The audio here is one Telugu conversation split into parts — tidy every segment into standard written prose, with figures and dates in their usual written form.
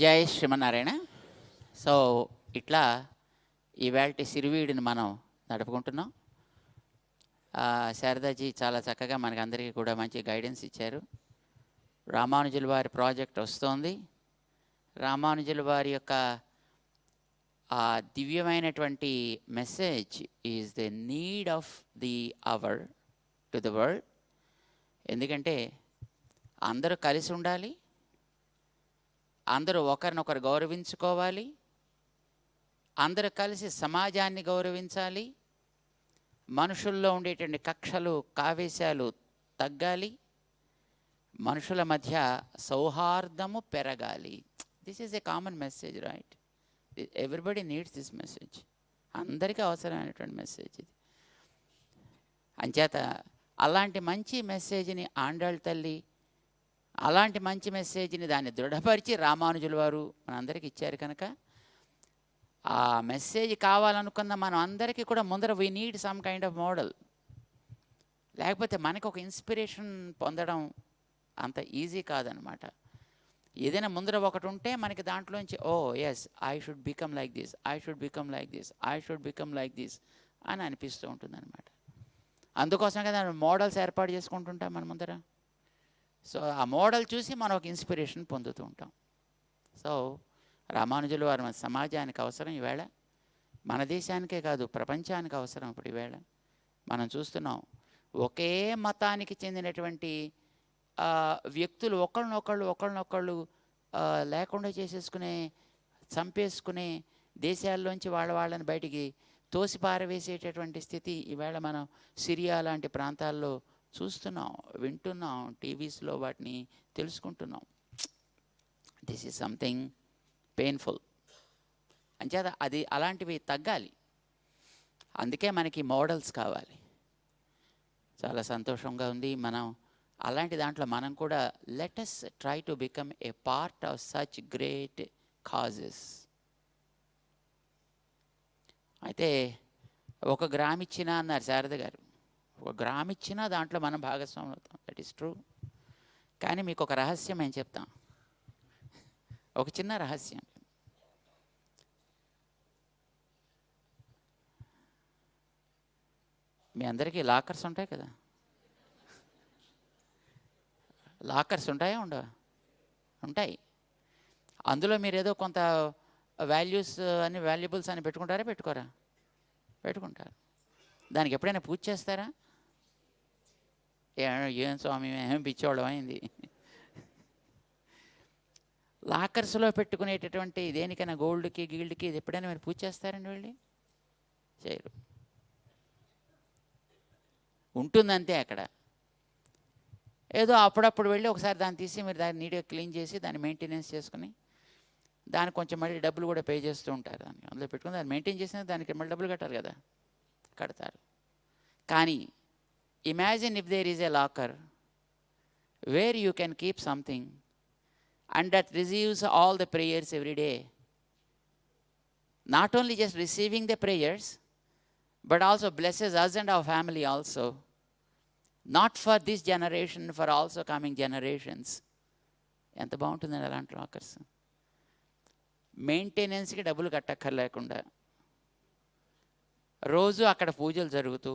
జై శ్రీమన్నారాయణ. సో ఇట్లా ఈవేళ సిరివీడిని మనం నడుపుకుంటున్నాం. శారదాజీ చాలా చక్కగా మనకందరికీ కూడా మంచి గైడెన్స్ ఇచ్చారు. రామానుజుల వారి ప్రాజెక్ట్ వస్తోంది. రామానుజుల వారి యొక్క ఆ దివ్యమైనటువంటి message is the need of the hour to the world. ఎందుకంటే అందరూ కలిసి ఉండాలి, అందరూ ఒకరినొకరు గౌరవించుకోవాలి, అందరూ కలిసి సమాజాన్ని గౌరవించాలి, మనుషుల్లో ఉండేటువంటి కక్షలు కావేశాలు తగ్గాలి, మనుషుల మధ్య సౌహార్దము పెరగాలి. This is a common message, right? Everybody needs this message. అందరికీ అవసరమైనటువంటి మెసేజ్ ఇది. అంచేత అలాంటి మంచి మెసేజ్ని ఆండాళ్ళ తల్లి, అలాంటి మంచి మెసేజ్ని దాన్ని దృఢపరిచి రామానుజుల వారు మనందరికీ ఇచ్చారు. కనుక ఆ మెసేజ్ కావాలనుకున్న మనం అందరికీ కూడా ముందర we need some kind of model. లేకపోతే మనకు ఒక ఇన్స్పిరేషన్ పొందడం అంత ఈజీ కాదనమాట. ఏదైనా ముందర ఒకటి ఉంటే మనకి దాంట్లోంచి oh yes I should become like this, I should become like this, I should become like this అని అనిపిస్తూ ఉంటుంది అనమాట. అందుకోసం కదా మోడల్స్ ఏర్పాటు చేసుకుంటుంటాం మన ముందర. సో ఆ మోడల్ చూసి మనం ఒక ఇన్స్పిరేషన్ పొందుతూ ఉంటాం. సో రామానుజుల వారు మన సమాజానికి అవసరం ఈవేళ, మన దేశానికే కాదు ప్రపంచానికి అవసరం. ఇప్పుడు ఈవేళ మనం చూస్తున్నాం, ఒకే మతానికి చెందినటువంటి వ్యక్తులు ఒకళ్ళనొకళ్ళు లేకుండా చేసేసుకునే, చంపేసుకునే, దేశాల్లోంచి వాళ్ళని బయటికి తోసి పారవేసేటటువంటి స్థితి ఈవేళ మనం సిరియా లాంటి ప్రాంతాల్లో చూస్తున్నాం, వింటున్నాం, టీవీస్లో వాటిని తెలుసుకుంటున్నాం. This is something painful. అంచేత అది అలాంటివి తగ్గాలి. అందుకే మనకి మోడల్స్ కావాలి. చాలా సంతోషంగా ఉంది. మనం అలాంటి దాంట్లో మనం కూడా let us try to become a part of such great causes. అయితే 1 గ్రామ్ ఇచ్చినా అన్నారు శారద గారు. 1 గ్రామ్ ఇచ్చినా దాంట్లో మనం భాగస్వాములు అవుతాం. That is true. కానీ మీకు ఒక రహస్యం నేను చెప్తాం, ఒక చిన్న రహస్యం. మీ అందరికీ లాకర్స్ ఉంటాయి కదా? లాకర్స్ ఉంటాయా ఉండవా? ఉంటాయి. అందులో మీరు ఏదో కొంత వాల్యూస్ అని, వాల్యుబుల్స్ అని పెట్టుకుంటారా పెట్టుకోరా? పెట్టుకుంటారు. దానికి ఎప్పుడైనా పూజ చేస్తారా? ఏం స్వామి ఏం పిచ్చోళ్ళం అయింది. లాకర్స్లో పెట్టుకునేటటువంటి దేనికైనా గోల్డ్కి గీల్డ్కి ఇది ఎప్పుడైనా మీరు పూజ చేస్తారండి? వెళ్ళి చేయరు. ఉంటుందంతే అక్కడ. ఏదో అప్పుడప్పుడు వెళ్ళి ఒకసారి దాన్ని తీసి మీరు దాన్ని నీట్గా క్లీన్ చేసి దాన్ని మెయింటెనెన్స్ చేసుకుని దానికి కొంచెం మళ్ళీ డబ్బులు కూడా పే చేస్తూ ఉంటారు. దానికి అందులో పెట్టుకుని దాన్ని మెయింటైన్ చేసిన దానికి మళ్ళీ డబ్బులు కట్టాలి కదా, కడతారు. కానీ imagine if there is a locker where you can keep something and that receives all the prayers every day. Not only just receiving the prayers, but also blesses us and our family also. Not for this generation, for also coming generations. ఎంత బాగుంటుందండి అలాంటి లాకర్స్. మెయింటెనెన్స్కి డబ్బులు కట్టక్కర్లేకుండా రోజు అక్కడ పూజలు జరుగుతూ,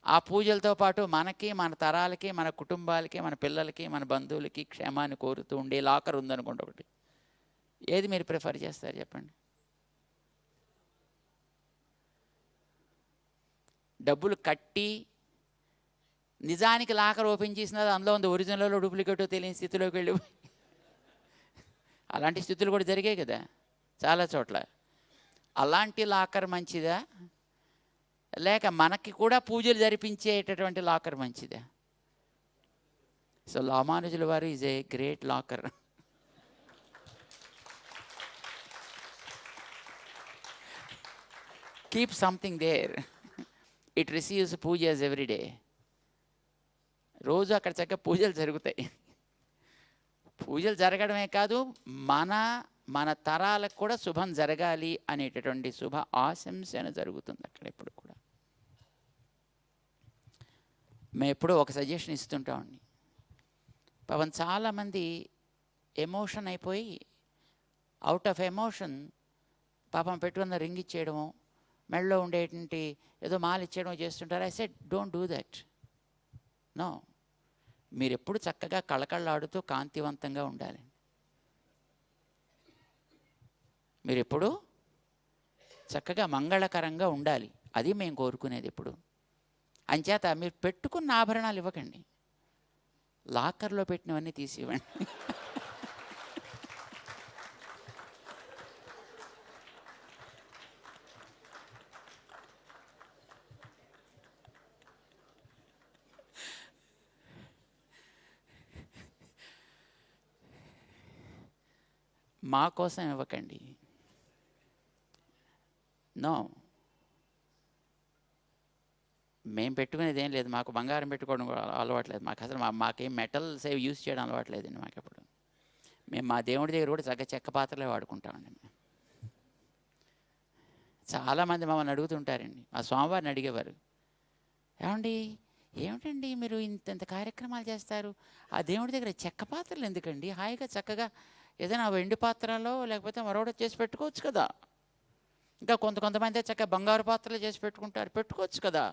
ఆ పూజలతో పాటు మనకి, మన తరాలకి, మన కుటుంబాలకి, మన పిల్లలకి, మన బంధువులకి క్షేమాన్ని కోరుతూ ఉండే లాకర్ ఉందనుకోండి ఒకటి. ఏది మీరు ప్రిఫర్ చేస్తారు చెప్పండి? డబ్బులు కట్టి నిజానికి లాకర్ ఓపెన్ చేసినా అందులో ఉంది ఒరిజినల్ డూప్లికేటో తెలియని స్థితిలోకి వెళ్ళి అలాంటి స్థితులు కూడా జరిగాయి కదా చాలా చోట్ల. అలాంటి లాకర్ మంచిదా, లేక మనకి కూడా పూజలు జరిపించేటటువంటి లాకర్ మంచిదా? సో రామానుజుల వారు is a great locker. Keep something there, it receives pujas every day. రోజు అక్కడ చక్కగా పూజలు జరుగుతాయి. పూజలు జరగడమే కాదు, మన తరాలకు కూడా శుభం జరగాలి అనేటటువంటి శుభ ఆశంసన జరుగుతుంది అక్కడ ఎప్పుడు కూడా. మేము ఎప్పుడూ ఒక సజెషన్ ఇస్తుంటామండి. పాపం చాలామంది ఎమోషన్ అయిపోయి అవుట్ ఆఫ్ ఎమోషన్ పాపం పెట్టుకున్న రింగ్ ఇచ్చేయడము, మెడలో ఉండేటువంటి ఏదో మాల ఇచ్చేయడం చేస్తుంటారు. I said don't do that. No, మీరు ఎప్పుడు చక్కగా కళకళలాడుతూ కాంతివంతంగా ఉండాలి. మీరు ఎప్పుడు చక్కగా మంగళకరంగా ఉండాలి. అది మేము కోరుకునేది ఎప్పుడు. అంచేత మీరు పెట్టుకున్న ఆభరణాలు ఇవ్వకండి, లాకర్లో పెట్టినవన్నీ తీసి ఇవ్వండి. మా కోసం ఇవ్వకండి. నో, మేము పెట్టుకునేది ఏం లేదు. మాకు బంగారం పెట్టుకోవడం అలవాట్లేదు. మాకు అసలు మాకేం మెటల్స్ ఏవి యూజ్ చేయడం అలవాట్లేదండి. మాకు ఎప్పుడు మేము మా దేవుడి దగ్గర కూడా చక్కగా చెక్క పాత్రలే వాడుకుంటామండి. చాలామంది మమ్మల్ని అడుగుతుంటారండి, మా స్వామివారిని అడిగేవారు, ఏమండి ఏమిటండి మీరు ఇంత కార్యక్రమాలు చేస్తారు, ఆ దేవుడి దగ్గర చెక్క పాత్రలు ఎందుకండి, హాయిగా చక్కగా ఏదైనా వెండి పాత్రలో లేకపోతే మరొకటి చేసి పెట్టుకోవచ్చు కదా. ఇంకా కొంతమంది చక్కగా బంగారు పాత్రలు చేసి పెట్టుకోవచ్చు కదా.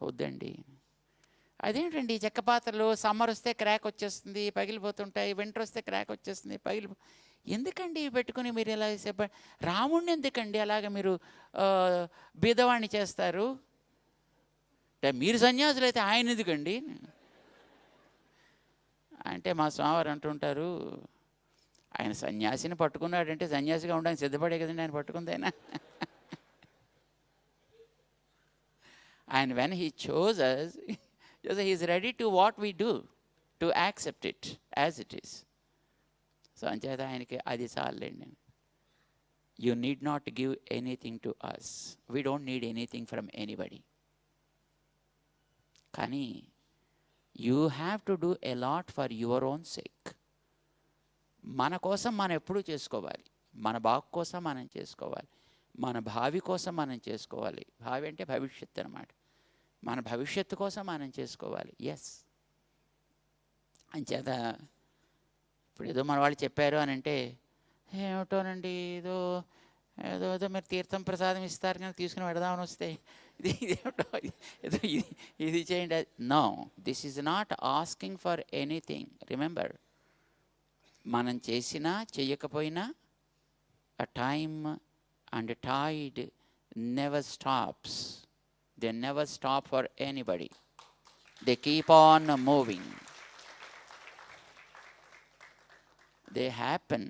వద్దండి. అదేంటండి చెక్క పాత్రలు, సమ్మర్ వస్తే క్రాక్ వచ్చేస్తుంది పగిలిపోతుంటాయి, వింటర్ వస్తే క్రాక్ వచ్చేస్తుంది ఎందుకండి పెట్టుకుని మీరు ఎలా రాముడిని ఎందుకండి అలాగ మీరు బీదవాణ్ణి చేస్తారు, అంటే మీరు సన్యాసులు అయితే ఆయన ఎందుకండి అంటే మా స్వామివారు అంటుంటారు, ఆయన సన్యాసిని పట్టుకున్నాడంటే సన్యాసిగా ఉండడానికి సిద్ధపడే కదండి ఆయన పట్టుకుందైనా. And when he chose us, he is ready to what we do, to accept it as it is. So అంచేత ఆయనకి అది చాలండి. You need not give anything to us. We don't need anything from anybody. కానీ you have to do a lot for your own sake. మన కోసం మనం ఎప్పుడూ చేసుకోవాలి, మన బాగు కోసం మనం చేసుకోవాలి, మన భావి కోసం మనం చేసుకోవాలి. భావి అంటే భవిష్యత్తు అన్నమాట. మన భవిష్యత్తు కోసం మనం చేసుకోవాలి. ఎస్, అంచేత ఇప్పుడు ఏదో మన వాళ్ళు చెప్పారు అని అంటే ఏమిటోనండి, ఏదో ఏదో ఏదో మీరు తీర్థం ప్రసాదం ఇస్తారు కానీ తీసుకుని పెడదామని వస్తే ఇదేమిటో ఏదో ఇది చేయండి. No, this is not asking for anything. Remember, మనం చేసినా చెయ్యకపోయినా a time and a tide never stops. They never stop for anybody. They keep on moving. They happen.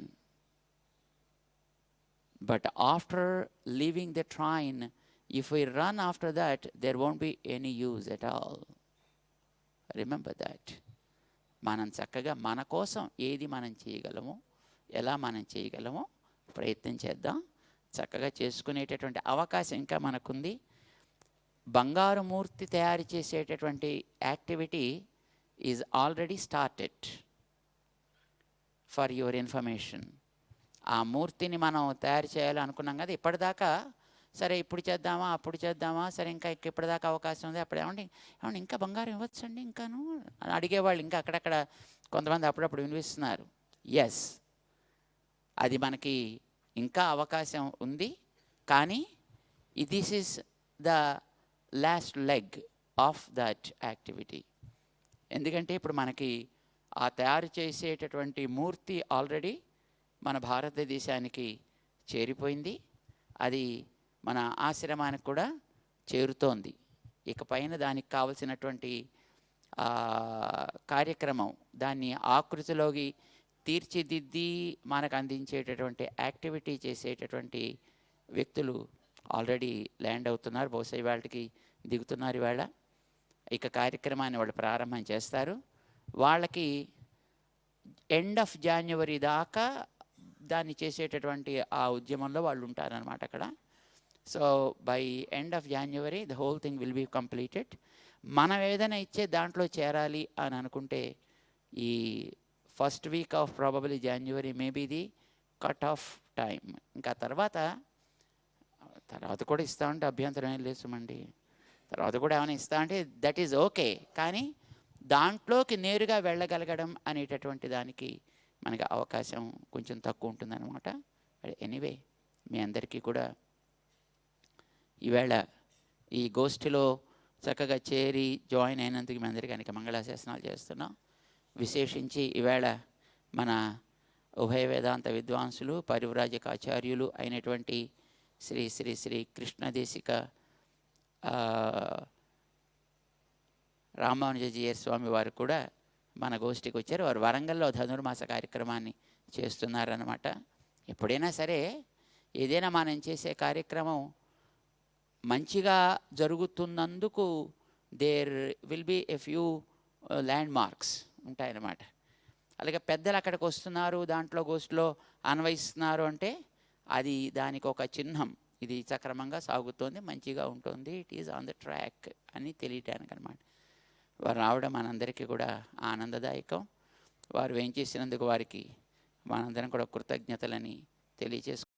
But after leaving the train, if we run after that, there won't be any use at all. Remember that. మనం చక్కగా మన కోసం ఏది మనం చేయగలమో, ఎలా మనం చేయగలమో ప్రయత్నం చేద్దాం. చక్కగా చేసుకునేటటువంటి అవకాశం ఇంకా మనకుంది. బంగారు మూర్తి తయారు చేసేటటువంటి activity is already started for your information. ఆ మూర్తిని మనం తయారు చేయాలి అనుకున్నాం కదా ఇప్పటిదాకా. సరే ఇప్పుడు చేద్దామా అప్పుడు చేద్దామా, సరే ఇంకా ఇప్పటిదాకా అవకాశం ఉంది, అప్పుడు ఏమండి ఇంకా బంగారం ఇవ్వచ్చండి ఇంకాను అని అడిగేవాళ్ళు ఇంకా అక్కడక్కడ కొంతమంది అప్పుడప్పుడు వినిపిస్తున్నారు. ఎస్, అది మనకి ఇంకా అవకాశం ఉంది. కానీ this is the last leg of that activity. ఎందుకంటే ఇప్పుడు మనకి ఆ తయారు చేసేటటువంటి మూర్తి ఆల్రెడీ మన భారతదేశానికి చేరిపోయింది. అది మన ఆశ్రమానికి కూడా చేరుతోంది. ఇకపైన దానికి కావలసినటువంటి కార్యక్రమం, దాన్ని ఆకృతిలోకి తీర్చిదిద్ది మనకు అందించేటటువంటి యాక్టివిటీ చేసేటటువంటి వ్యక్తులు ఆల్రెడీ ల్యాండ్ అవుతున్నారు. బహుశా వాళ్ళకి దిగుతున్నారు. ఇవాళ ఇక కార్యక్రమాన్ని వాళ్ళు ప్రారంభం చేస్తారు. వాళ్ళకి ఎండ్ ఆఫ్ జాన్యువరి దాకా దాన్ని చేసేటటువంటి ఆ ఉద్యమంలో వాళ్ళు ఉంటారనమాట అక్కడ. So by end of January the whole thing will be completed. మనం ఏదైనా ఇచ్చే దాంట్లో చేరాలి అని అనుకుంటే ఈ first week of probably January maybe the cut off time. ఇంకా తర్వాత కూడా ఇస్తామంటే అభ్యంతరం ఏం లేసుమండి. తర్వాత కూడా ఏమైనా ఇస్తా అంటే దట్ ఈజ్ ఓకే. కానీ దాంట్లోకి నేరుగా వెళ్ళగలగడం అనేటటువంటి దానికి మనకి అవకాశం కొంచెం తక్కువ ఉంటుందన్నమాట. ఎనీవే, మీ అందరికీ కూడా ఈవేళ ఈ గోష్ఠిలో చక్కగా చేరి జాయిన్ అయినందుకు మీ అందరికీ అనేక మంగళాశాసనాలు చేస్తున్నాం. విశేషించి ఈవేళ మన ఉభయ వేదాంత విద్వాంసులు పరివ్రాజక ఆచార్యులు అయినటువంటి శ్రీ శ్రీ శ్రీ కృష్ణదేశిక రామానుజీయర్ స్వామి వారు కూడా మన గోష్ఠికి వచ్చారు. వారు వరంగల్లో ధనుర్మాస కార్యక్రమాన్ని చేస్తున్నారన్నమాట. ఎప్పుడైనా సరే ఏదైనా మనం చేసే కార్యక్రమం మంచిగా జరుగుతున్నందుకు there will be a few landmarks ఉంటాయన్నమాట. అలాగే పెద్దలు అక్కడికి వస్తున్నారు, దాంట్లో గోష్ఠిలో అన్వయిస్తున్నారు అంటే అది దానికి ఒక చిహ్నం. ఇది సక్రమంగా సాగుతోంది, మంచిగా ఉంటుంది, it is on the track అని తెలియటానికి అనమాట. వారు రావడం మనందరికీ కూడా ఆనందదాయకం. వారు వేయించేసినందుకు వారికి మనందరం కూడా కృతజ్ఞతలని తెలియచేసుకుంటాం.